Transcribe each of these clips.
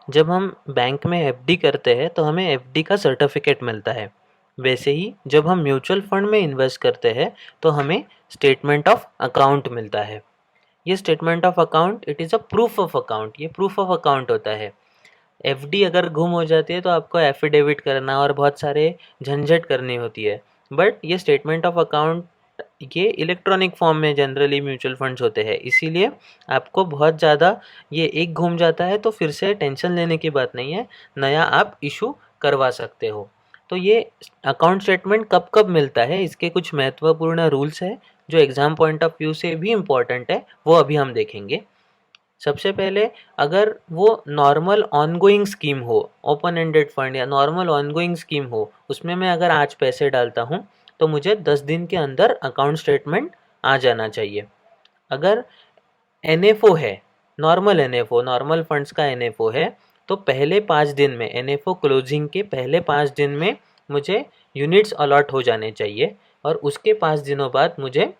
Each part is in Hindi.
जब हम बैंक में एफडी करते हैं तो हमें एफडी का सर्टिफिकेट मिलता है। वैसे ही जब हम म्यूचुअल फंड में इन्वेस्ट करते हैं तो हमें स्टेटमेंट ऑफ अकाउंट मिलता है। ये statement of account it is a proof of account, ये प्रूफ ऑफ अकाउंट होता है। एफडी अगर गुम हो जाती है तो आपको एफिडेविट करना और बहुत सारे झंझट करनी होती है। बट ये स्टेटमेंट ऑफ अकाउंट ये इलेक्ट्रॉनिक फॉर्म में जनरली म्यूचुअल फंड्स होते हैं, इसीलिए आपको बहुत ज़्यादा ये एक घूम जाता है तो फिर से टेंशन लेने की बात नहीं है, नया आप इशू करवा सकते हो। तो ये अकाउंट स्टेटमेंट कब कब मिलता है, इसके कुछ महत्वपूर्ण रूल्स है जो एग्ज़ाम पॉइंट ऑफ व्यू से भी इम्पॉर्टेंट है, वो अभी हम देखेंगे। सबसे पहले अगर वो नॉर्मल ऑनगोइंग स्कीम हो, ओपन एंडेड फंड या नॉर्मल ऑनगोइंग स्कीम हो, उसमें मैं अगर आज पैसे डालता हूँ तो मुझे 10 दिन के अंदर अकाउंट स्टेटमेंट आ जाना चाहिए। अगर एनएफओ है, नॉर्मल एनएफओ, नॉर्मल फंड्स का एनएफओ है, तो पहले 5 दिन में, एनएफओ क्लोजिंग के पहले 5 दिन में मुझे यूनिट्स अलॉट हो जाने चाहिए और उसके 5 दिनों बाद मुझे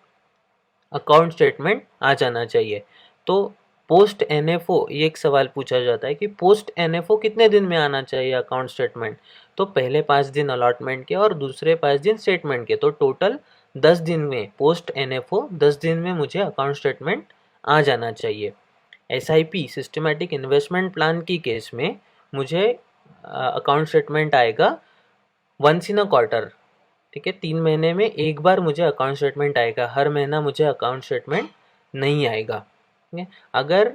अकाउंट स्टेटमेंट आ जाना चाहिए। तो पोस्ट एनएफओ ये एक सवाल पूछा जाता है कि पोस्ट एनएफओ कितने दिन में आना चाहिए अकाउंट स्टेटमेंट। तो पहले 5 दिन अलॉटमेंट के और दूसरे 5 दिन स्टेटमेंट के, तो टोटल 10 दिन में, पोस्ट एनएफओ 10 दिन में मुझे अकाउंट स्टेटमेंट आ जाना चाहिए। एसआईपी सिस्टमैटिक इन्वेस्टमेंट प्लान की केस में मुझे अकाउंट स्टेटमेंट आएगा वंस इन अ क्वार्टर। ठीक है, 3 महीने में एक बार मुझे अकाउंट स्टेटमेंट आएगा, हर महीना मुझे अकाउंट स्टेटमेंट नहीं आएगा। ठीक है, अगर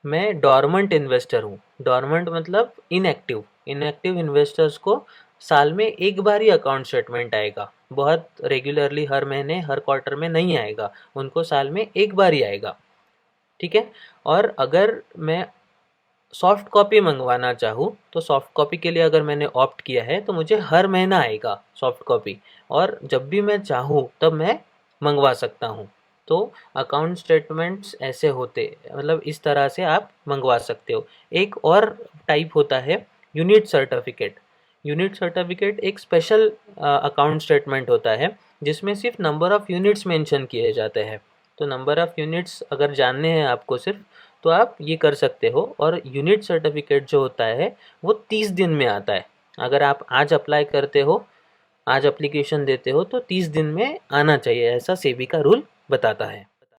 मैं डॉर्मेंट इन्वेस्टर हूँ, डॉर्मेंट मतलब इनएक्टिव, इनएक्टिव इन्वेस्टर्स को साल में एक बार ही अकाउंट स्टेटमेंट आएगा, बहुत रेगुलरली हर महीने हर क्वार्टर में नहीं आएगा, उनको साल में एक बार ही आएगा। ठीक है, और अगर मैं सॉफ्ट कॉपी मंगवाना चाहूँ तो सॉफ्ट कॉपी के लिए अगर मैंने ऑप्ट किया है तो मुझे हर महीना आएगा सॉफ्ट कॉपी, और जब भी मैं चाहूँ तब मैं मंगवा सकता हूँ। तो अकाउंट स्टेटमेंट्स ऐसे होते, मतलब इस तरह से आप मंगवा सकते हो। एक और टाइप होता है यूनिट सर्टिफिकेट। यूनिट सर्टिफिकेट एक स्पेशल अकाउंट स्टेटमेंट होता है जिसमें सिर्फ नंबर ऑफ़ यूनिट्स मेंशन किए जाते हैं। तो नंबर ऑफ़ यूनिट्स अगर जानने हैं आपको सिर्फ, तो आप ये कर सकते हो। और यूनिट सर्टिफिकेट जो होता है वो 30 दिन में आता है। अगर आप आज अप्लाई करते हो, आज एप्लीकेशन देते हो तो 30 दिन में आना चाहिए, ऐसा सेबी का रूल बताता है।